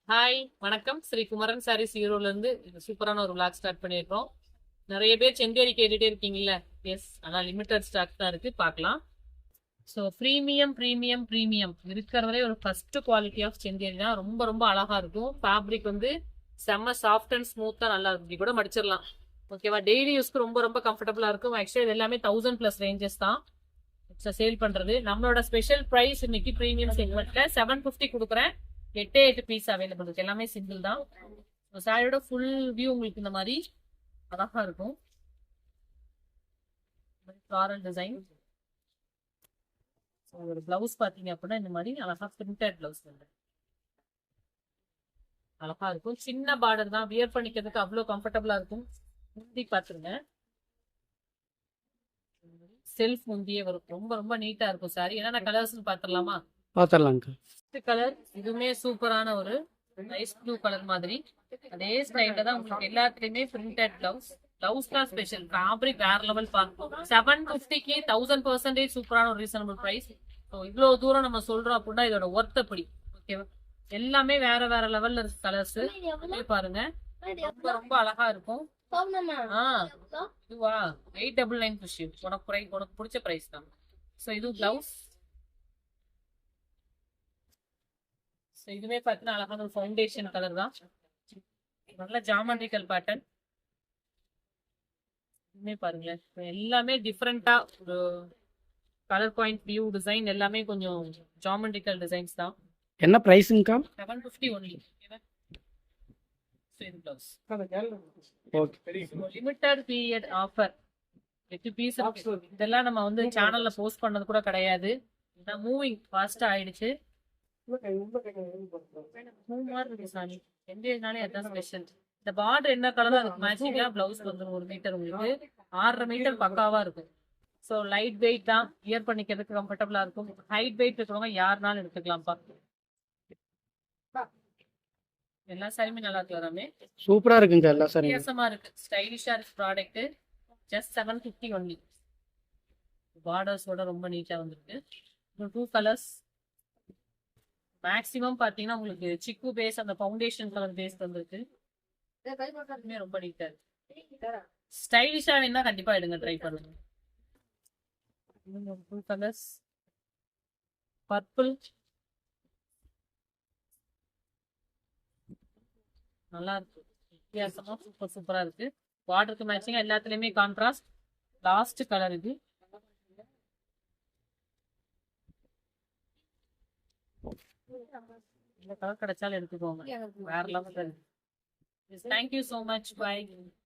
Hi வணக்கம். ஸ்ரீ குமரன் சாரீஸ் ஈரோல இருந்து சூப்பரான ஒரு vlog ஸ்டார்ட் பண்ணியிருக்கோம். நிறைய பேர் செந்தேரி கேட்டுட்டே இருக்கீங்கல்ல. எஸ், ஆனால் லிமிட்டட் ஸ்டாக் தான் இருக்கு, பார்க்கலாம். ஸோ ப்ரீமியம் ப்ரீமியம் ப்ரீமியம் இருக்கிறவரே ஒரு ஃபர்ஸ்ட் குவாலிட்டி ஆஃப் செந்தேரி தான். ரொம்ப ரொம்ப அழகா இருக்கும். ஃபேப்ரிக் வந்து செம்ம சாஃப்ட் அண்ட் ஸ்மூத்தா நல்லா இருக்கும். இப்படி கூட மடிச்சிடலாம். ஓகேவா? டெய்லி யூஸ்க்கு ரொம்ப ரொம்ப கம்ஃபர்டபுளா இருக்கும். ஆக்சுவலி இது எல்லாமே 1000+ ரேஞ்சஸ் தான் சேல் பண்றது. நம்மளோட ஸ்பெஷல் பிரைஸ் இன்னைக்கு ப்ரீமியம் செக்மெண்ட்ல 750 கொடுக்குறேன். 8 பீஸ் அவைலபிள் இருக்கு. எல்லாமே சிங்கிள் தான். சாரியோட ஃபுல் வியூ உங்களுக்கு இந்த மாதிரி அழகா இருக்கும். Floral design. ஒரு பிளவுஸ் பாத்தீங்க அப்படின்னா இந்த மாதிரி அழகா பிரிண்டட் பிளவுஸ் வந்து அழகா இருக்கும். சின்ன பார்டர் தான், வியர் பண்ணிக்கிறதுக்கு அவ்வளவு கம்ஃபர்டபுளா இருக்கும். முந்தி பாத்துருங்க, செல்ஃப் முந்தியே வரும். ரொம்ப ரொம்ப நீட்டா இருக்கும் சாரி. என்னென்ன கலர்ஸ்னு பாத்துடலாமா? பாத்திரலாங்க. கலர் இதுவுமே சூப்பரான ஒரு நைஸ் ப்ளூ கலர் மாதிரி. அதே ஸ்டைல்ல தான் உங்களுக்கு எல்லாத்துலயுமே பிரிண்டட் பிளவுஸ். பிளவுஸ் தான் ஸ்பெஷல். ஃபேப்ரிக் வேற லெவல் பார்க்கும். 750க்கு 1000% சூப்பரான ஒரு ரீசனபிள் பிரைஸ். ஸோ இவ்வளவு தூரம் நம்ம சொல்றோம் அப்படின்னா இதோட ஒர்த் அப்படி. ஓகேவா? எல்லாமே வேற வேற லெவல்ல இருக்கு கலர்ஸ். பாருங்க, ரொம்ப ரொம்ப அழகா இருக்கும். இதுவா 899 குஷி. உனக்கு பிடிச்ச பிரைஸ் தான். ஸோ இது பிளவுஸ். இதுவே பார்த்தீங்கன்னா அழகான ஒரு ஃபவுண்டேஷன் கலர் தான். நல்ல ஜாமெட்ரிக்கல் பேட்டர்ன். இதுமே பாருங்களேன், எல்லாமே டிஃப்ரெண்டா ஒரு கலர் பாயிண்ட் வியூ டிசைன் எல்லாமே கொஞ்சம் ஜாமெட்ரிக்கல் டிசைன்ஸ் தான். என்ன பிரைஸுங்கக்கா? 750 only. Okay. Limited period offer. 8 piece. இதெல்லாம் நம்ம வந்து சேனல்ல போஸ்ட் பண்ணது கூட கிடையாது. மூவிங் ஃபாஸ்டா ஆயிடுச்சு. இந்த பார்டர் என்ன கலர் அதுக்கு மேட்சிங்கா பிளவுஸ் வந்துடும். 1 மீட்டர் உங்களுக்கு 6.5 மீட்டர் பக்காவா இருக்கும். ஸோ லைட் வெயிட் தான், வியர் பண்ணிக்கிறதுக்கு கம்ஃபர்டபுளா இருக்கும். ஹைட் வெயிட் இருக்கிறவங்க யாருனாலும் எடுத்துக்கலாம்ப்பா. எல்லா சாரியுமே நல்லா இருக்கலாமே. சூப்பரா இருக்குங்க எல்லா சாரியும். வித்தியாசமா இருக்கு, ஸ்டைலிஷா இருக்கு ப்ராடக்ட். Just 750 only. பார்டர்ஸோட ரொம்ப நீட்டா வந்திருக்கு. 2 கலர்ஸ். மேக்ஸிமம் பாத்தீங்கன்னா உங்களுக்கு சிக்கு பேஸ், அந்த ஃபவுண்டேஷன் கலர் பேஸ் வந்திருக்கு. ரொம்ப நீட்டா இருக்கு. ஸ்டைலிஷா வேணா கண்டிப்பா எடுங்க, ட்ரை பண்ணுங்க. 2 கலர்ஸ். பர்பிள் நல்லா இருக்கு. வித்தியாசமா சூப்பர் சூப்பரா இருக்கு. வாட்டருக்கு மேட்சிங்கா எல்லாத்துலயுமே கான்ட்ராஸ்ட். லாஸ்ட் கலர் இது. இந்த கலர் கிடைச்சாலும் எடுத்துக்கோங்க. வேற level. Thank you so much. By.